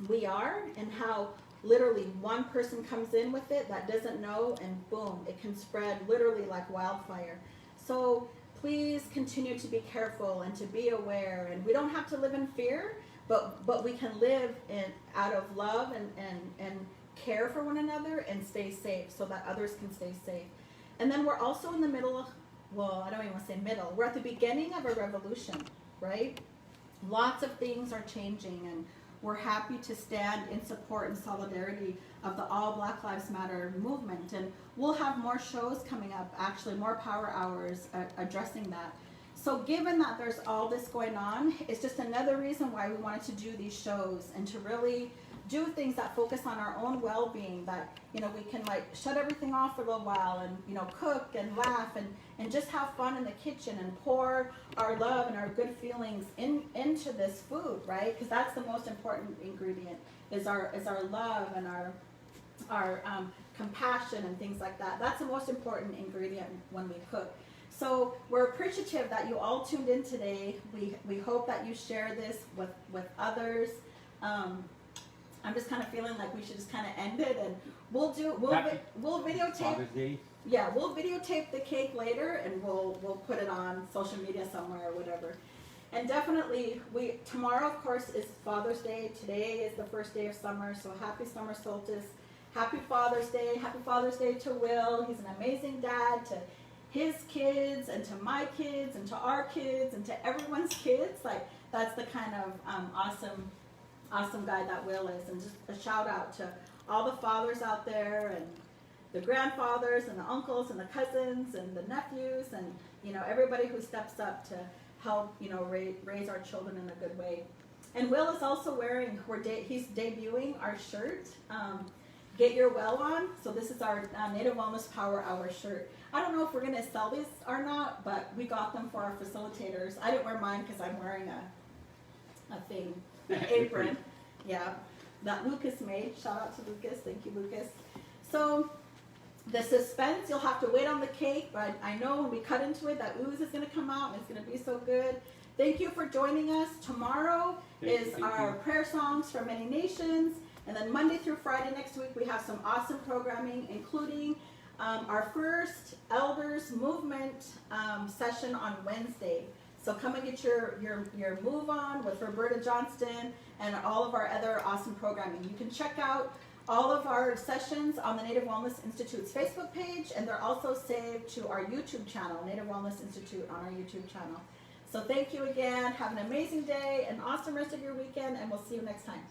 we are, and how literally one person comes in with it that doesn't know, and boom, it can spread literally like wildfire. So please continue to be careful and to be aware. And we don't have to live in fear, but we can live out of love and care for one another and stay safe so that others can stay safe. And then we're also in the middle of, well, I don't even want to say middle. We're at the beginning of a revolution, right? Lots of things are changing, and we're happy to stand in support and solidarity of the All Black Lives Matter movement. And we'll have more shows coming up, actually more power hours addressing that. So given that there's all this going on, it's just another reason why we wanted to do these shows and to really do things that focus on our own well-being, that, you know, we can like shut everything off for a little while and, you know, cook and laugh and just have fun in the kitchen and pour our love and our good feelings into this food, right? Because that's the most important ingredient, is our love and our compassion and things like that. That's the most important ingredient when we cook. So we're appreciative that you all tuned in today. We hope that you share this with others. I'm just kind of feeling like we should just kind of end it, and we'll videotape. Father's Day. Yeah, we'll videotape the cake later, and we'll put it on social media somewhere or whatever. And definitely, tomorrow, of course, is Father's Day. Today is the first day of summer, so happy summer solstice. Happy Father's Day. Happy Father's Day to Will. He's an amazing dad to his kids and to my kids and to our kids and to everyone's kids. Like, that's the kind of awesome guy that Will is. And just a shout out to all the fathers out there, and the grandfathers and the uncles and the cousins and the nephews, and, you know, everybody who steps up to help, you know, raise our children in a good way. And Will is also wearing, he's debuting our shirt, Get Your Well On. So this is our Native Wellness Power Hour shirt. I don't know if we're going to sell these or not, but we got them for our facilitators. I didn't wear mine because I'm wearing an apron. Yeah, that Lucas made. Shout out to Lucas. Thank you, Lucas. So the suspense, you'll have to wait on the cake, but I know when we cut into it, that ooze is going to come out and it's going to be so good. Thank you for joining us. Tomorrow is our prayer songs from many nations. And then Monday through Friday next week, we have some awesome programming, including our first Elders Movement session on Wednesday. So come and get your move on with Roberta Johnston and all of our other awesome programming. You can check out all of our sessions on the Native Wellness Institute's Facebook page, and they're also saved to our YouTube channel, Native Wellness Institute, on our YouTube channel. So thank you again. Have an amazing day, an awesome rest of your weekend, and we'll see you next time.